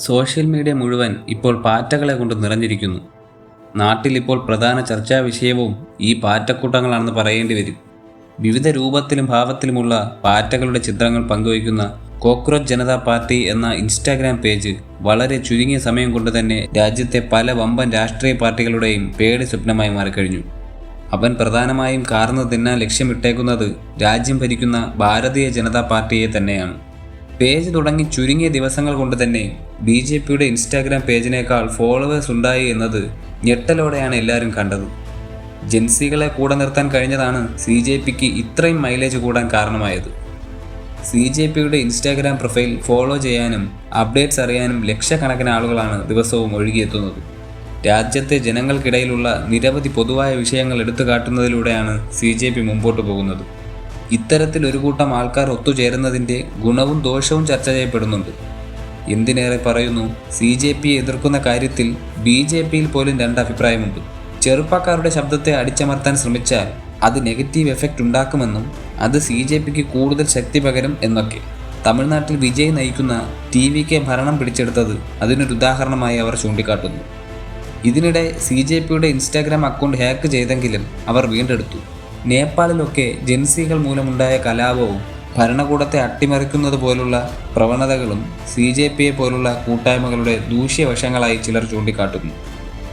Social media മുഴുവൻ ഇപ്പോൾ പാറ്റകളെ കൊണ്ട് നിറഞ്ഞിരിക്കുന്നു. നാട്ടിൽ ഇപ്പോൾ പ്രധാന ചർച്ചാ വിഷയവും ഈ പാറ്റക്കൂട്ടങ്ങളാണെന്ന് പറയേണ്ടി വരും. വിവിധ രൂപത്തിലും ഭാവത്തിലുമുള്ള പാറ്റകളുടെ ചിത്രങ്ങൾ പങ്കുവയ്ക്കുന്ന കോക്രോച്ച് ജനതാ പാർട്ടി എന്ന ഇൻസ്റ്റാഗ്രാം പേജ് വളരെ ചുരുങ്ങിയ സമയം കൊണ്ട് തന്നെ രാജ്യത്തെ പല വമ്പൻ രാഷ്ട്രീയ പാർട്ടികളുടെയും പേടി സ്വപ്നമായി മാറിക്കഴിഞ്ഞു. അവൻ പ്രധാനമായും കാർന്ന് തിന്നാൻ ലക്ഷ്യമിട്ടേക്കുന്നത് രാജ്യം ഭരിക്കുന്ന ഭാരതീയ ജനതാ പാർട്ടിയെ തന്നെയാണ്. പേജ് തുടങ്ങി ചുരുങ്ങിയ ദിവസങ്ങൾ കൊണ്ട് തന്നെ BJPയുടെ ഇൻസ്റ്റാഗ്രാം പേജിനേക്കാൾ ഫോളോവേഴ്സ് ഉണ്ടായി എന്നത് ഞെട്ടലോടെയാണ് എല്ലാവരും കണ്ടത്. ജൻസികളെ കൂടെ നിർത്താൻ കഴിഞ്ഞതാണ് CJPക്ക് ഇത്രയും മൈലേജ് കൂടാൻ കാരണമായത്. CJPയുടെ ഇൻസ്റ്റാഗ്രാം പ്രൊഫൈൽ ഫോളോ ചെയ്യാനും അപ്ഡേറ്റ്സ് അറിയാനും ലക്ഷക്കണക്കിന് ആളുകളാണ് ദിവസവും ഒഴുകിയെത്തുന്നത്. രാജ്യത്തെ ജനങ്ങൾക്കിടയിലുള്ള നിരവധി പൊതുവായ വിഷയങ്ങൾ എടുത്തു കാട്ടുന്നതിലൂടെയാണ് CJP മുമ്പോട്ട് പോകുന്നത്. ഇത്തരത്തിൽ ഒരു കൂട്ടം ആൾക്കാർ ഒത്തുചേരുന്നതിൻ്റെ ഗുണവും ദോഷവും ചർച്ച ചെയ്യപ്പെടുന്നുണ്ട്. എന്തിനേറെ പറയുന്നു, CJPയെ എതിർക്കുന്ന കാര്യത്തിൽ BJPയിൽ പോലും രണ്ട് അഭിപ്രായമുണ്ട്. ചെറുപ്പക്കാരുടെ ശബ്ദത്തെ അടിച്ചമർത്താൻ ശ്രമിച്ചാൽ അത് നെഗറ്റീവ് എഫക്റ്റ് ഉണ്ടാക്കുമെന്നും അത് CJPക്ക് കൂടുതൽ ശക്തി പകരും എന്നൊക്കെ. തമിഴ്നാട്ടിൽ വിജയ് നയിക്കുന്ന TVK ഭരണം പിടിച്ചെടുത്തത് അതിനൊരു ഉദാഹരണമായി അവർ ചൂണ്ടിക്കാട്ടുന്നു. ഇതിനിടെ CJPയുടെ ഇൻസ്റ്റാഗ്രാം അക്കൗണ്ട് ഹാക്ക് ചെയ്തെങ്കിലും അവർ വീണ്ടെടുത്തു. നേപ്പാളിലൊക്കെ ജൻസികൾ മൂലമുണ്ടായ കലാപവും ഭരണകൂടത്തെ അട്ടിമറിക്കുന്നത് പോലുള്ള പ്രവണതകളും CJPയെ പോലുള്ള കൂട്ടായ്മകളുടെ ദൂഷ്യവശങ്ങളായി ചിലർ ചൂണ്ടിക്കാട്ടുന്നു.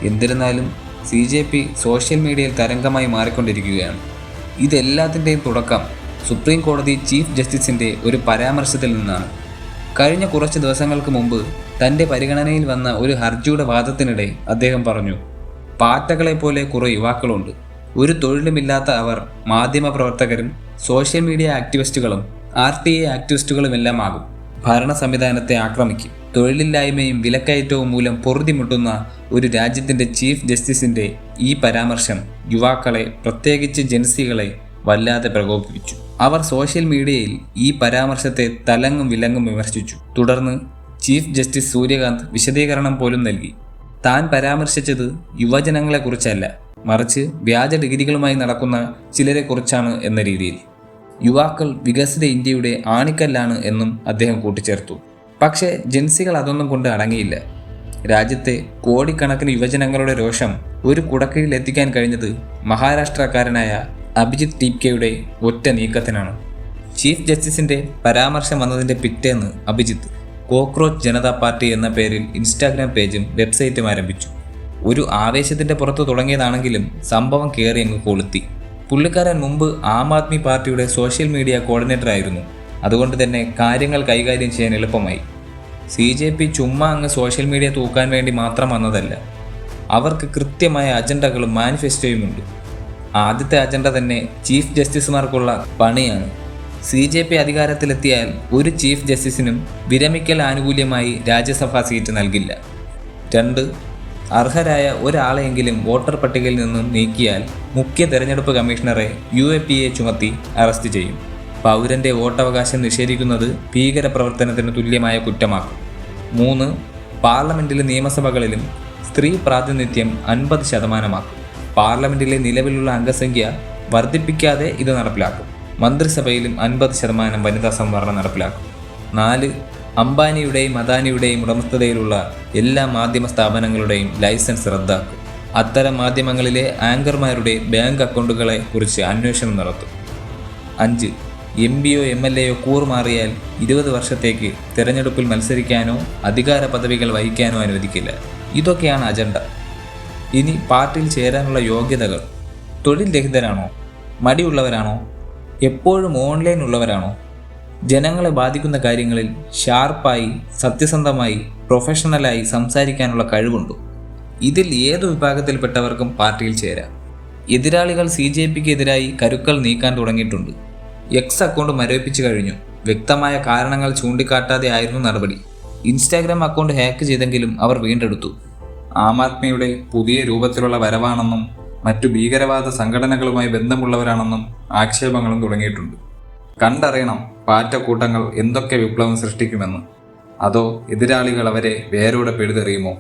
എന്നിരുന്നാലും CJP സോഷ്യൽ മീഡിയയിൽ തരംഗമായി മാറിക്കൊണ്ടിരിക്കുകയാണ്. ഇതെല്ലാത്തിൻ്റെയും തുടക്കം സുപ്രീം കോടതി ചീഫ് ജസ്റ്റിസിൻ്റെ ഒരു പരാമർശത്തിൽ നിന്നാണ്. കഴിഞ്ഞ കുറച്ച് ദിവസങ്ങൾക്ക് മുമ്പ് തൻ്റെ പരിഗണനയിൽ വന്ന ഒരു ഹർജിയുടെ വാദത്തിനിടെ അദ്ദേഹം പറഞ്ഞു, പാറ്റകളെപ്പോലെ കുറേ യുവാക്കളുണ്ട്. ഒരു തൊഴിലുമില്ലാത്ത അവർ മാധ്യമപ്രവർത്തകരും സോഷ്യൽ മീഡിയ ആക്ടിവിസ്റ്റുകളും RTA ആക്ടിവിസ്റ്റുകളുമെല്ലാം ആകും. ഭരണ സംവിധാനത്തെ ആക്രമിക്കും. തൊഴിലില്ലായ്മയും വിലക്കയറ്റവും മൂലം പൊറുതിമുട്ടുന്ന ഒരു രാജ്യത്തിൻ്റെ ചീഫ് ജസ്റ്റിസിൻ്റെ ഈ പരാമർശം യുവാക്കളെ, പ്രത്യേകിച്ച് ജൻസികളെ വല്ലാതെ പ്രകോപിപ്പിച്ചു. അവർ സോഷ്യൽ മീഡിയയിൽ ഈ പരാമർശത്തെ തലങ്ങും വിലങ്ങും വിമർശിച്ചു. തുടർന്ന് ചീഫ് ജസ്റ്റിസ് സൂര്യകാന്ത് വിശദീകരണം പോലും നൽകി. താൻ പരാമർശിച്ചത് യുവജനങ്ങളെക്കുറിച്ചല്ല, മറിച്ച് വ്യാജ ഡിഗ്രികളുമായി നടക്കുന്ന ചിലരെക്കുറിച്ചാണ് എന്ന രീതിയിൽ. യുവാക്കൾ വികസിത ഇന്ത്യയുടെ ആണിക്കല്ലാണ് എന്നും അദ്ദേഹം കൂട്ടിച്ചേർത്തു. പക്ഷേ ജൻസികൾ അതൊന്നും കൊണ്ട് അടങ്ങിയില്ല. രാജ്യത്തെ കോടിക്കണക്കിന് യുവജനങ്ങളുടെ രോഷം ഒരു കുടക്കീഴിൽ എത്തിക്കാൻ കഴിഞ്ഞത് മഹാരാഷ്ട്രക്കാരനായ അഭിജിത്ത് ടിപ്കെയുടെ ഒറ്റ നീക്കത്തിനാണ്. ചീഫ് ജസ്റ്റിസിൻ്റെ പരാമർശം വന്നതിൻ്റെ പിറ്റേന്ന് അഭിജിത്ത് കോക്രോച്ച് ജനതാ പാർട്ടി എന്ന പേരിൽ ഇൻസ്റ്റാഗ്രാം പേജും വെബ്സൈറ്റും ആരംഭിച്ചു. ഒരു ആവേശത്തിൻ്റെ പുറത്ത് തുടങ്ങിയതാണെങ്കിലും സംഭവം കയറി അങ്ങ് കൊളുത്തി. പുള്ളിക്കാരൻ മുമ്പ് ആം ആദ്മി പാർട്ടിയുടെ സോഷ്യൽ മീഡിയ കോർഡിനേറ്റർ ആയിരുന്നു. അതുകൊണ്ട് തന്നെ കാര്യങ്ങൾ കൈകാര്യം ചെയ്യാൻ എളുപ്പമായി. CJP ചുമ്മാ അങ്ങ് സോഷ്യൽ മീഡിയ തൂക്കാൻ വേണ്ടി മാത്രം വന്നതല്ല. അവർക്ക് കൃത്യമായ അജണ്ടകളും മാനിഫെസ്റ്റോയുമുണ്ട്. ആദ്യത്തെ അജണ്ട തന്നെ ചീഫ് ജസ്റ്റിസുമാർക്കുള്ള പണിയാണ്. CJP അധികാരത്തിലെത്തിയാൽ ഒരു ചീഫ് ജസ്റ്റിസിനും വിരമിക്കൽ ആനുകൂല്യമായി രാജ്യസഭാ സീറ്റ് നൽകില്ല. 2. അർഹരായ ഒരാളെയെങ്കിലും വോട്ടർ പട്ടികയിൽ നിന്നും നീക്കിയാൽ മുഖ്യ തെരഞ്ഞെടുപ്പ് കമ്മീഷണറെ UAPA ചുമത്തി അറസ്റ്റ് ചെയ്യും. പൗരൻ്റെ വോട്ടവകാശം നിഷേധിക്കുന്നത് ഭീകരപ്രവർത്തനത്തിന് തുല്യമായ കുറ്റമാക്കും. 3. പാർലമെൻറ്റിലെ നിയമസഭകളിലും സ്ത്രീ പ്രാതിനിധ്യം 50% പാർലമെൻറ്റിലെ നിലവിലുള്ള അംഗസംഖ്യ വർദ്ധിപ്പിക്കാതെ ഇത് നടപ്പിലാക്കും. മന്ത്രിസഭയിലും 50% വനിതാ സംവരണം നടപ്പിലാക്കും. 4. അംബാനിയുടെയും അദാനിയുടെയും ഉടമസ്ഥതയിലുള്ള എല്ലാ മാധ്യമ സ്ഥാപനങ്ങളുടെയും ലൈസൻസ് റദ്ദാക്കും. അത്തരം മാധ്യമങ്ങളിലെ ആങ്കർമാരുടെ ബാങ്ക് അക്കൗണ്ടുകളെ കുറിച്ച് അന്വേഷണം നടത്തും. 5. MPയോ MLAയോ കൂറുമാറിയാൽ 20 വർഷത്തേക്ക് തിരഞ്ഞെടുപ്പിൽ മത്സരിക്കാനോ അധികാര പദവികൾ വഹിക്കാനോ അനുവദിക്കില്ല. ഇതൊക്കെയാണ് അജണ്ട. ഇനി പാർട്ടിയിൽ ചേരാനുള്ള യോഗ്യതകൾ. തൊഴിൽ രഹിതരാണോ? മടിയുള്ളവരാണോ? എപ്പോഴും ഓൺലൈൻ ഉള്ളവരാണോ? ജനങ്ങളെ ബാധിക്കുന്ന കാര്യങ്ങളിൽ ഷാർപ്പായി, സത്യസന്ധമായി, പ്രൊഫഷണലായി സംസാരിക്കാനുള്ള കഴിവുണ്ടോ? ഇതിൽ ഏതു വിഭാഗത്തിൽപ്പെട്ടവർക്കും പാർട്ടിയിൽ ചേരാം. എതിരാളികൾ CJPക്ക് എതിരായി കരുക്കൾ നീക്കാൻ തുടങ്ങിയിട്ടുണ്ട്. X അക്കൗണ്ട് മരവിപ്പിച്ചു കഴിഞ്ഞു. വ്യക്തമായ കാരണങ്ങൾ ചൂണ്ടിക്കാട്ടാതെ ആയിരുന്നു നടപടി. ഇൻസ്റ്റാഗ്രാം അക്കൗണ്ട് ഹാക്ക് ചെയ്തെങ്കിലും അവർ വീണ്ടെടുത്തു. ആം ആദ്മിയുടെ പുതിയ രൂപത്തിലുള്ള വരവാണെന്നും മറ്റു ഭീകരവാദ സംഘടനകളുമായി ബന്ധമുള്ളവരാണെന്നും ആക്ഷേപങ്ങളും തുടങ്ങിയിട്ടുണ്ട്. കണ്ടറിയണം പാറ്റക്കൂട്ടങ്ങൾ എന്തൊക്കെ വിപ്ലവം സൃഷ്ടിക്കുമെന്ന്. അതോ എതിരാളികൾ അവരെ വേരോടെ പിഴുതെറിയുമോ?